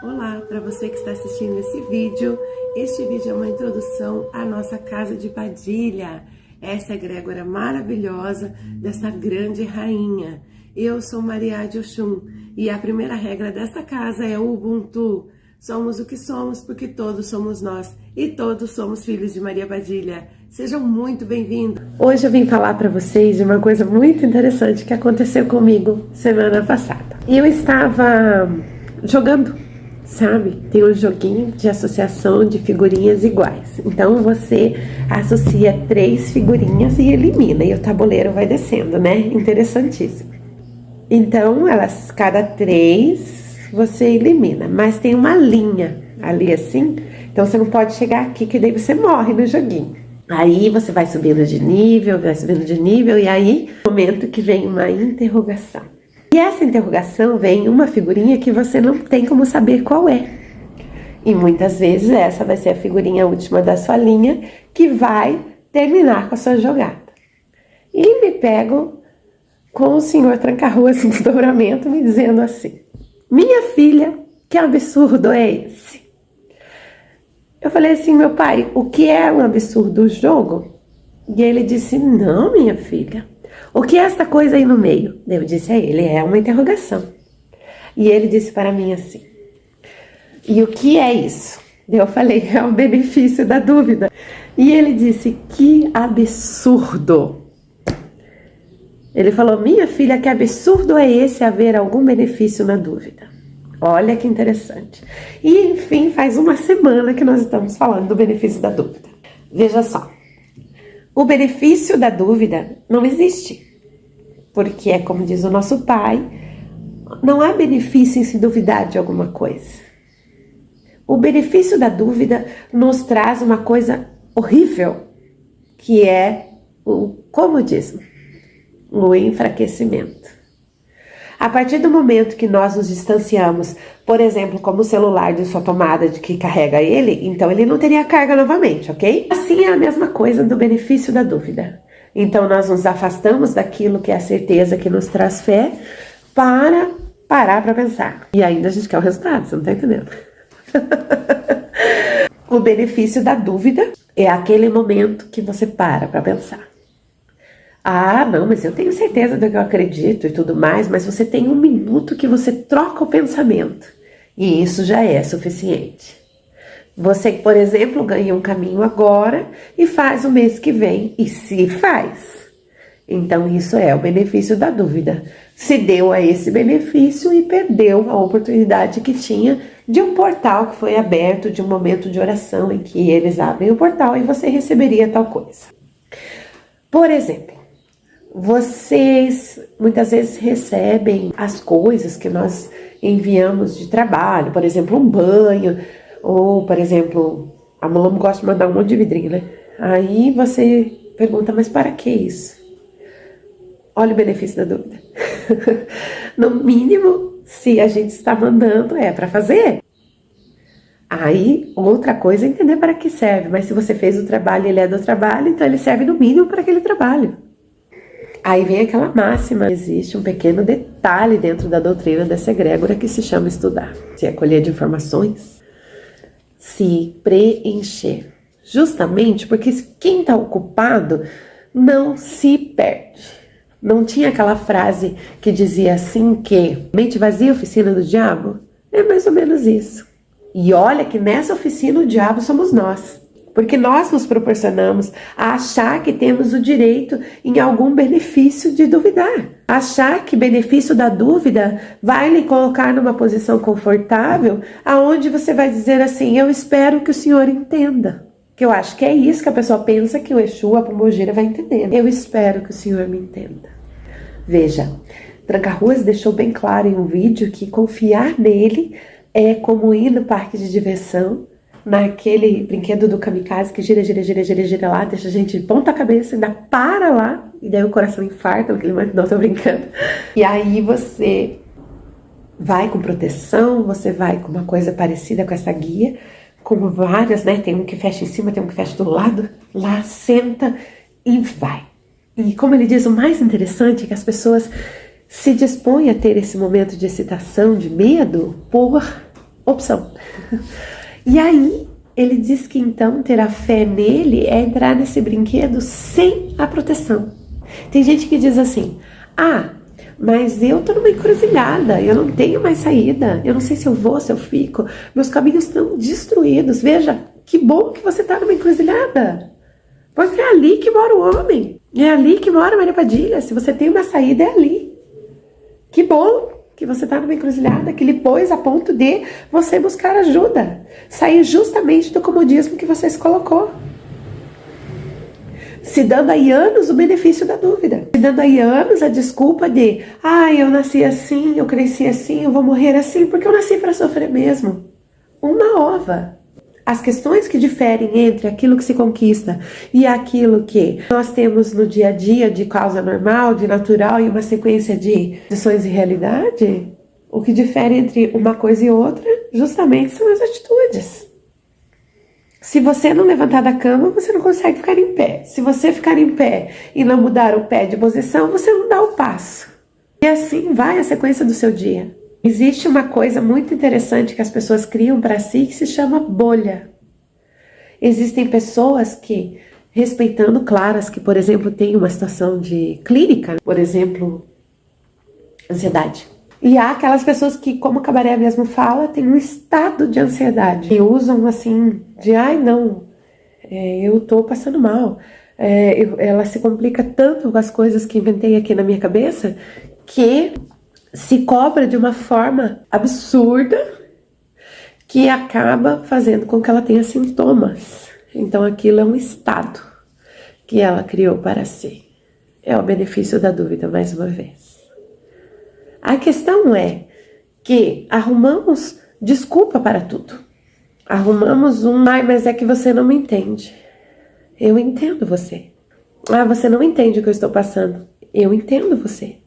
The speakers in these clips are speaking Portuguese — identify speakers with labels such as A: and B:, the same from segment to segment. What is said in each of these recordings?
A: Olá, para você que está assistindo esse vídeo. Este vídeo é uma introdução à nossa casa de Padilha. Essa egrégora maravilhosa dessa grande rainha. Eu sou Maria de Oxum e a primeira regra desta casa é o Ubuntu. Somos o que somos porque todos somos nós e todos somos filhos de Maria Padilha. Sejam muito bem-vindos. Hoje eu vim falar para vocês de uma coisa muito interessante que aconteceu comigo semana passada. Eu estava jogando, sabe? Tem um joguinho de associação de figurinhas iguais. Então você associa 3 figurinhas e elimina, e o tabuleiro vai descendo, né? Interessantíssimo. Então, cada 3 você elimina, mas tem uma linha ali assim, então você não pode chegar aqui que daí você morre no joguinho. Aí você vai subindo de nível, e aí no momento que vem uma interrogação. E essa interrogação vem uma figurinha que você não tem como saber qual é. E muitas vezes essa vai ser a figurinha última da sua linha que vai terminar com a sua jogada. E me pego com o senhor Tranca-Ruas no desdobramento me dizendo assim: minha filha, que absurdo é esse? Eu falei assim: meu pai, o que é um absurdo, o jogo? E ele disse: não, minha filha. O que é esta coisa aí no meio? Eu disse a ele: é uma interrogação. E ele disse para mim assim: e o que é isso? Eu falei: é o benefício da dúvida. E ele disse: que absurdo. Ele falou: minha filha, que absurdo é esse haver algum benefício na dúvida? Olha que interessante. E enfim, faz uma semana que nós estamos falando do benefício da dúvida. Veja só. O benefício da dúvida não existe, porque é como diz o nosso pai, não há benefício em se duvidar de alguma coisa. O benefício da dúvida nos traz uma coisa horrível, que é o comodismo, o enfraquecimento. A partir do momento que nós nos distanciamos, por exemplo, como o celular de sua tomada de que carrega ele, então ele não teria carga novamente, ok? Assim é a mesma coisa do benefício da dúvida. Então nós nos afastamos daquilo que é a certeza que nos traz fé para parar para pensar. E ainda a gente quer o resultado, você não tá entendendo? O benefício da dúvida é aquele momento que você para pensar. Ah, não, mas eu tenho certeza do que eu acredito e tudo mais, mas você tem um minuto que você troca o pensamento. E isso já é suficiente. Você, por exemplo, ganha um caminho agora e faz o mês que vem. E se faz. Então isso é o benefício da dúvida. Se deu a esse benefício e perdeu a oportunidade que tinha de um portal que foi aberto, de um momento de oração em que eles abrem o portal e você receberia tal coisa. Por exemplo, vocês muitas vezes recebem as coisas que nós enviamos de trabalho, por exemplo, um banho, ou, por exemplo, a Maloma gosta de mandar um monte de vidrinho, né? Aí você pergunta: mas para que isso? Olha o benefício da dúvida. No mínimo, se a gente está mandando, é para fazer. Aí, outra coisa é entender para que serve, mas se você fez o trabalho e ele é do trabalho, então ele serve no mínimo para aquele trabalho. Aí vem aquela máxima: existe um pequeno detalhe dentro da doutrina dessa egrégora que se chama estudar. Se acolher de informações, se preencher. Justamente porque quem está ocupado não se perde. Não tinha aquela frase que dizia assim que mente vazia, oficina do diabo? É mais ou menos isso. E olha que nessa oficina o diabo somos nós. Porque nós nos proporcionamos a achar que temos o direito em algum benefício de duvidar. Achar que benefício da dúvida vai lhe colocar numa posição confortável, aonde você vai dizer assim: eu espero que o senhor entenda. Que eu acho que é isso que a pessoa pensa que o Exu, a Pombogira, vai entender. Eu espero que o senhor me entenda. Veja, Tranca-Ruas deixou bem claro em um vídeo que confiar nele é como ir no parque de diversão, naquele brinquedo do kamikaze que gira lá, deixa a gente de ponta cabeça, ainda para lá, e daí o coração infarta naquele momento. Não, tô brincando. E aí você vai com proteção, você vai com uma coisa parecida com essa guia, com várias, né? Tem um que fecha em cima, tem um que fecha do lado. Lá, senta e vai. E como ele diz, o mais interessante é que as pessoas se dispõem a ter esse momento de excitação, de medo, por opção. E aí, ele diz que então ter a fé nele é entrar nesse brinquedo sem a proteção. Tem gente que diz assim, mas eu tô numa encruzilhada, eu não tenho mais saída, eu não sei se eu vou, se eu fico, meus caminhos estão destruídos. Veja, que bom que você tá numa encruzilhada, porque é ali que mora o homem, é ali que mora a Maria Padilha. Se você tem uma saída, é ali. Que bom que você tá numa encruzilhada que lhe pôs a ponto de você buscar ajuda, sair justamente do comodismo que você se colocou. Se dando aí anos o benefício da dúvida. Se dando aí anos a desculpa de eu nasci assim, eu cresci assim, eu vou morrer assim, porque eu nasci para sofrer mesmo. Uma ova. As questões que diferem entre aquilo que se conquista e aquilo que nós temos no dia a dia de causa normal, de natural e uma sequência de condições e realidade, o que difere entre uma coisa e outra justamente são as atitudes. Se você não levantar da cama, você não consegue ficar em pé. Se você ficar em pé e não mudar o pé de posição, você não dá o passo. E assim vai a sequência do seu dia. Existe uma coisa muito interessante que as pessoas criam para si que se chama bolha. Existem pessoas que, respeitando, claro, as que, por exemplo, têm uma situação de clínica, por exemplo, ansiedade. E há aquelas pessoas que, como o Cabaré mesmo fala, têm um estado de ansiedade. E usam assim, de eu tô passando mal. Ela se complica tanto com as coisas que inventei aqui na minha cabeça, que se cobra de uma forma absurda, que acaba fazendo com que ela tenha sintomas. Então aquilo é um estado que ela criou para si. É o benefício da dúvida, mais uma vez. A questão é que arrumamos desculpa para tudo. Arrumamos mas é que você não me entende. Eu entendo você. Você não entende o que eu estou passando. Eu entendo você.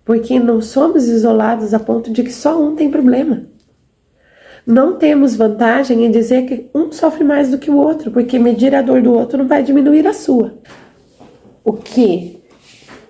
A: Porque não somos isolados a ponto de que só um tem problema. Não temos vantagem em dizer que um sofre mais do que o outro, porque medir a dor do outro não vai diminuir a sua. O que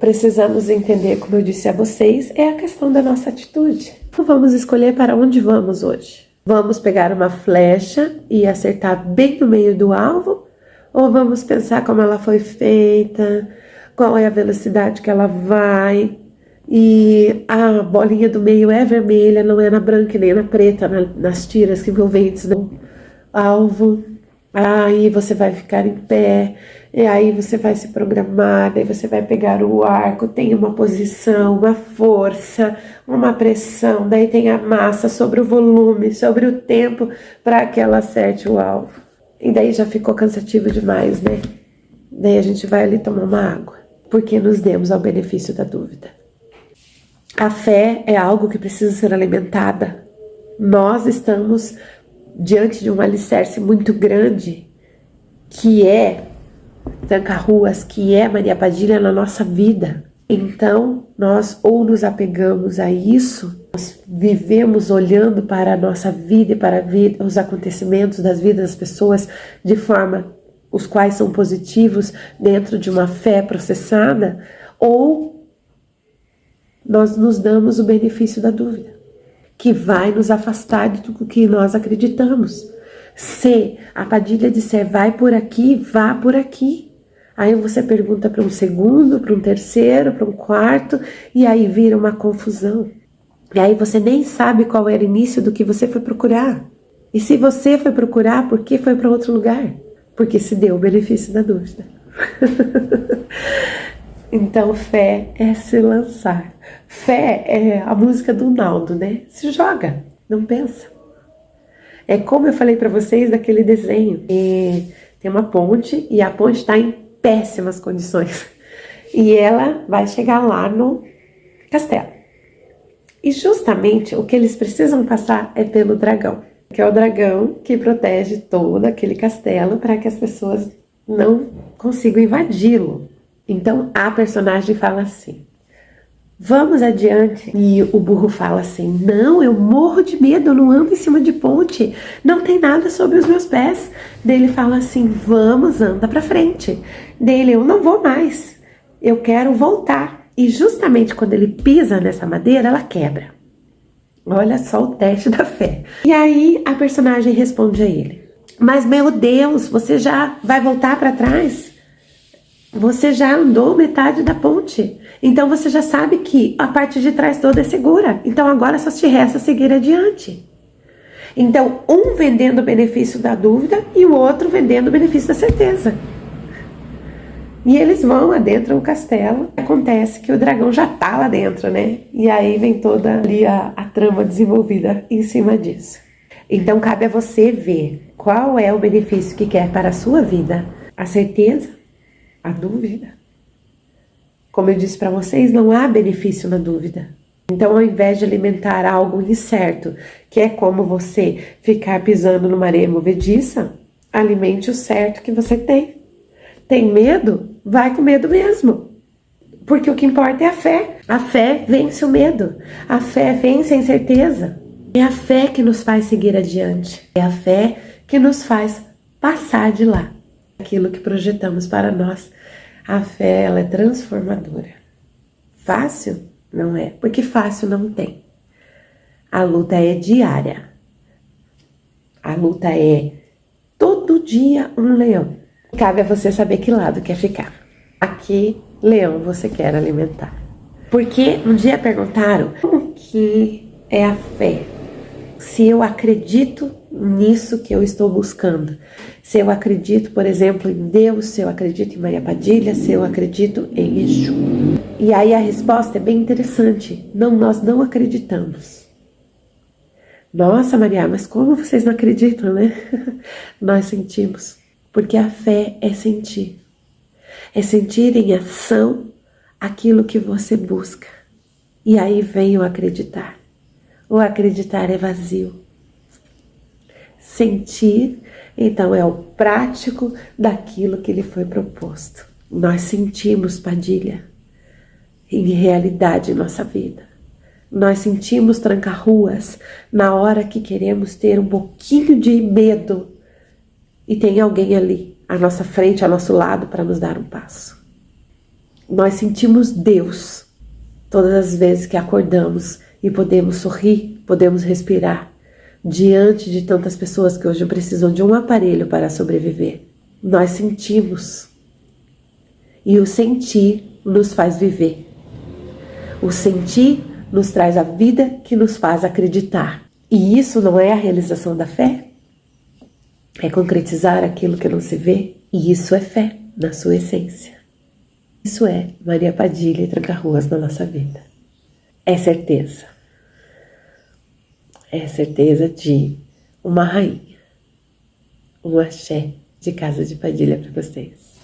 A: precisamos entender, como eu disse a vocês, é a questão da nossa atitude. Então vamos escolher para onde vamos hoje. Vamos pegar uma flecha e acertar bem no meio do alvo? Ou vamos pensar como ela foi feita, qual é a velocidade que ela vai, e a bolinha do meio é vermelha, não é na branca nem na preta, nas tiras envolventes do alvo. Aí você vai ficar em pé, e aí você vai se programar, daí você vai pegar o arco, tem uma posição, uma força, uma pressão, daí tem a massa sobre o volume, sobre o tempo, para que ela acerte o alvo. E daí já ficou cansativo demais, né? Daí a gente vai ali tomar uma água, porque nos demos ao benefício da dúvida. A fé é algo que precisa ser alimentada. Nós estamos diante de um alicerce muito grande, que é Tranca-Ruas, que é Maria Padilha na nossa vida. Então, nós ou nos apegamos a isso, nós vivemos olhando para a nossa vida e para os acontecimentos das vidas das pessoas de forma os quais são positivos dentro de uma fé processada, ou nós nos damos o benefício da dúvida, que vai nos afastar do que nós acreditamos. Se a Padilha disser vai por aqui, vá por aqui. Aí você pergunta para um segundo, para um terceiro, para um quarto, e aí vira uma confusão. E aí você nem sabe qual era o início do que você foi procurar. E se você foi procurar, por que foi para outro lugar? Porque se deu o benefício da dúvida. Então, fé é se lançar. Fé é a música do Naldo, né? Se joga, não pensa. É como eu falei para vocês daquele desenho. Tem uma ponte e a ponte está em péssimas condições. E ela vai chegar lá no castelo. E justamente o que eles precisam passar é pelo dragão, que é o dragão que protege todo aquele castelo para que as pessoas não consigam invadi-lo. Então a personagem fala assim: vamos adiante. E o burro fala assim: não, eu morro de medo, eu não ando em cima de ponte, não tem nada sobre os meus pés. Daí ele fala assim: vamos, anda pra frente. Daí ele: eu não vou mais, eu quero voltar. E justamente quando ele pisa nessa madeira, ela quebra. Olha só o teste da fé. E aí a personagem responde a ele: mas meu Deus, você já vai voltar para trás? Você já andou metade da ponte. Então você já sabe que a parte de trás toda é segura. Então agora só te resta seguir adiante. Então um vendendo o benefício da dúvida e o outro vendendo o benefício da certeza. E eles vão adentro do castelo. Acontece que o dragão já tá lá dentro, né? E aí vem toda ali a trama desenvolvida em cima disso. Então cabe a você ver qual é o benefício que quer para a sua vida. A certeza, a dúvida. Como eu disse para vocês, não há benefício na dúvida. Então, ao invés de alimentar algo incerto, que é como você ficar pisando numa areia movediça, alimente o certo que você tem. Tem medo? Vai com medo mesmo. Porque o que importa é a fé. A fé vence o medo. A fé vence a incerteza. É a fé que nos faz seguir adiante. É a fé que nos faz passar de lá. Aquilo que projetamos para nós. A fé, ela é transformadora. Fácil? Não é. Porque fácil não tem. A luta é diária. A luta é todo dia um leão. Cabe a você saber que lado quer ficar. A que leão você quer alimentar. Porque um dia perguntaram como que é a fé. Se eu acredito nisso que eu estou buscando. Se eu acredito, por exemplo, em Deus, se eu acredito em Maria Padilha, se eu acredito em Exu. E aí a resposta é bem interessante. Não, nós não acreditamos. Nossa, Maria, mas como vocês não acreditam, né? Nós sentimos. Porque a fé é sentir. É sentir em ação aquilo que você busca. E aí vem o acreditar. O acreditar é vazio. Sentir, então, é o prático daquilo que lhe foi proposto. Nós sentimos, Padilha, em realidade em nossa vida. Nós sentimos tranca-ruas na hora que queremos ter um pouquinho de medo e tem alguém ali, à nossa frente, ao nosso lado, para nos dar um passo. Nós sentimos Deus todas as vezes que acordamos e podemos sorrir, podemos respirar, diante de tantas pessoas que hoje precisam de um aparelho para sobreviver. Nós sentimos. E o sentir nos faz viver. O sentir nos traz a vida que nos faz acreditar. E isso não é a realização da fé? É concretizar aquilo que não se vê? E isso é fé, na sua essência. Isso é Maria Padilha e Tranca-Ruas na nossa vida. É certeza. É certeza de uma rainha. Um axé de Casa de Padilha para vocês.